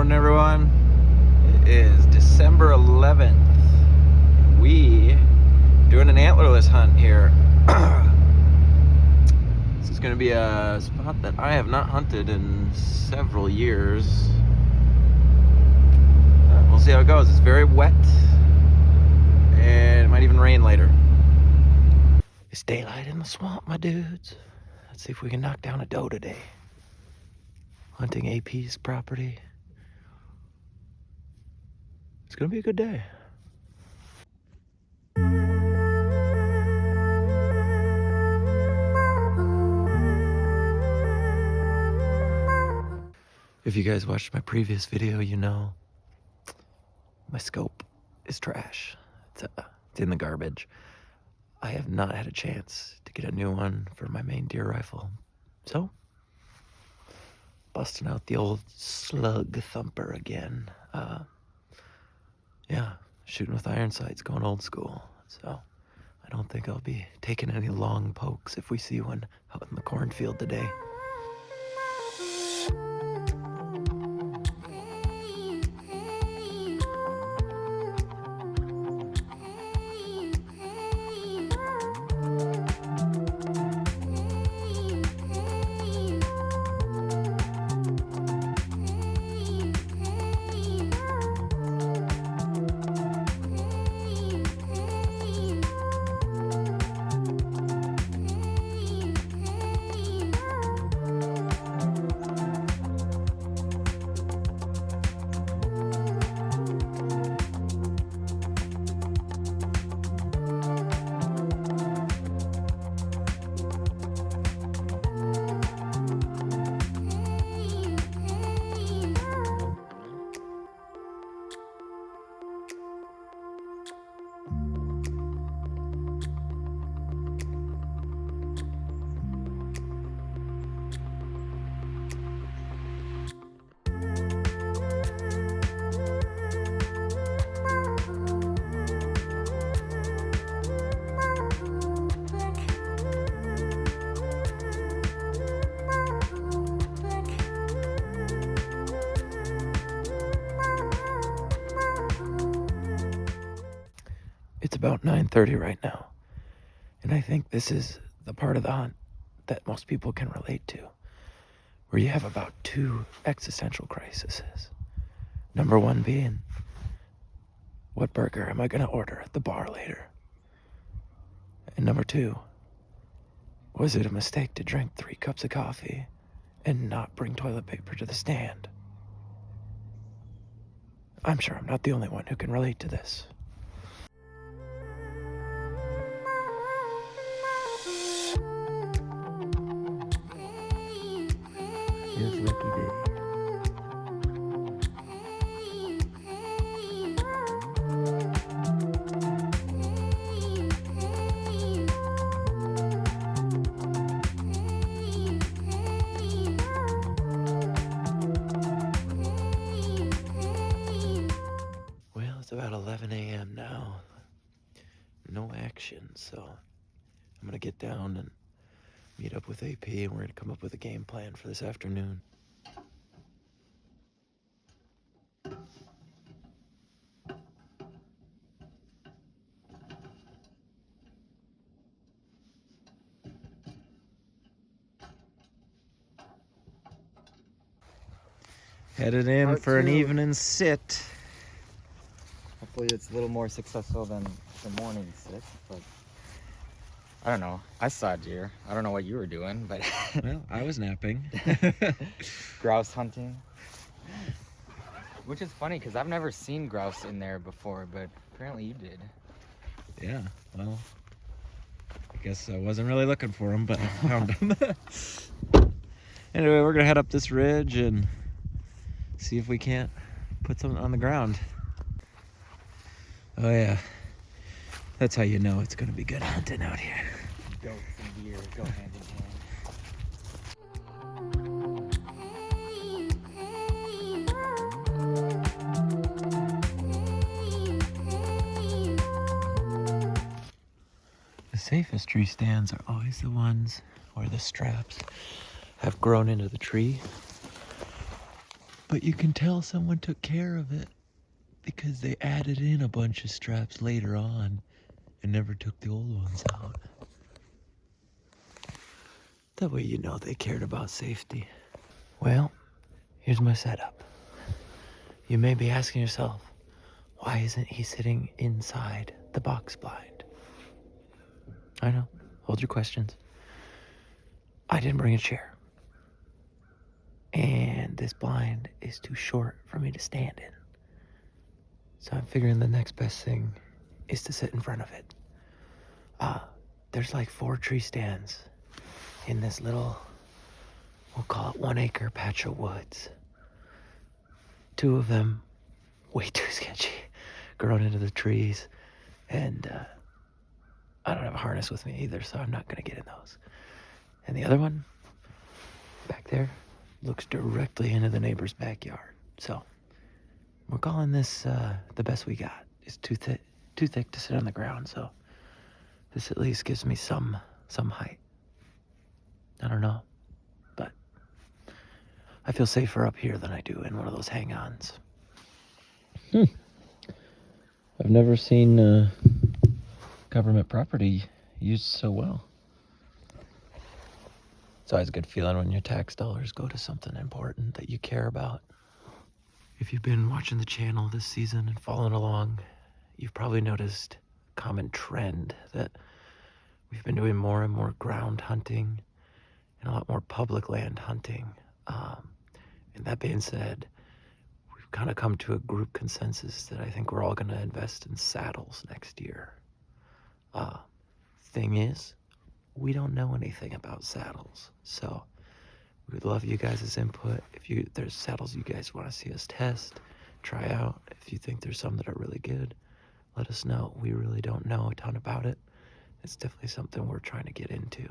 morning, everyone. It is December 11th. We doing an antlerless hunt here. This is going to be a spot that I have not hunted in several years. We'll see how it goes. It's very wet, and it might even rain later. It's daylight in the swamp, my dudes. Let's see if we can knock down a doe today. Hunting AP's property. It's gonna be a good day. If you guys watched my previous video, you know my scope is trash. It's in the garbage. I have not had a chance to get a new one for my main deer rifle. So, busting out the old slug thumper again. Yeah, shooting with iron sights, going old school. So, I don't think I'll be taking any long pokes if we see one out in the cornfield today. It's about 9:30 right now, and I think this is the part of the hunt that most people can relate to, where you have about two existential crises. Number one being, what burger am I going to order at the bar later? And number two, was it a mistake to drink 3 cups of coffee and not bring toilet paper to the stand? I'm sure I'm not the only one who can relate to this. It's lucky day. Well, it's about 11 a.m. now. No action, so I'm gonna get down and meet up with AP, and we're gonna come up with a game plan for this afternoon. Headed in Part for an two. evening sit. Hopefully it's a little more successful than the morning sit, but I don't know. I saw deer. I don't know what you were doing, but Well, I was napping. grouse hunting. Which is funny because I've never seen grouse in there before, but apparently you did. Yeah, well, I guess I wasn't really looking for them, but I found them. Anyway, we're gonna head up this ridge and see if we can't put something on the ground. Oh yeah, that's how you know it's gonna be good hunting out here. Goats and deer go hand in hand. The safest tree stands are always the ones where the straps have grown into the tree. But you can tell someone took care of it because they added in a bunch of straps later on and never took the old ones out. That way you know they cared about safety. Well, here's my setup. You may be asking yourself, why isn't he sitting inside the box blind? I know, hold your questions. I didn't bring a chair. And this blind is too short for me to stand in. So I'm figuring the next best thing is to sit in front of it. There's like 4 tree stands in this little, we'll call it 1 acre patch of woods. 2 of them way too sketchy, growing into the trees, and I don't have a harness with me either, so I'm not gonna get in those. And the other one back there looks directly into the neighbor's backyard. So we're calling this the best we got. It's too thick to sit on the ground, so this at least gives me some height. I don't know, but I feel safer up here than I do in one of those hang-ons. I've never seen government property used so well. It's always a good feeling when your tax dollars go to something important that you care about. If you've been watching the channel this season and following along, you've probably noticed a common trend that we've been doing more and more ground hunting and a lot more public land hunting. And that being said, we've kind of come to a group consensus that I think we're all going to invest in saddles next year. Thing is, we don't know anything about saddles, so we'd love you guys' input. If there's saddles you guys want to see us test, try out, if you think there's some that are really good, let us know. We really don't know a ton about it. It's definitely something we're trying to get into.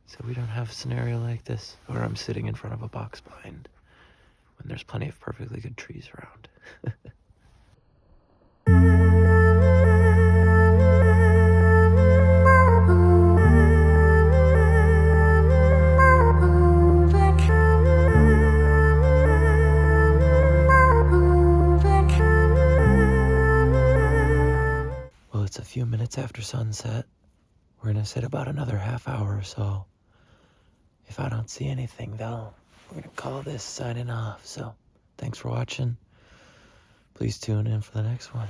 So we don't have a scenario like this where I'm sitting in front of a box blind when there's plenty of perfectly good trees around. Well, it's a few minutes after sunset. We're gonna sit about another half hour or so. If I don't see anything though, we're gonna call this signing off. So thanks for watching. Please tune in for the next one.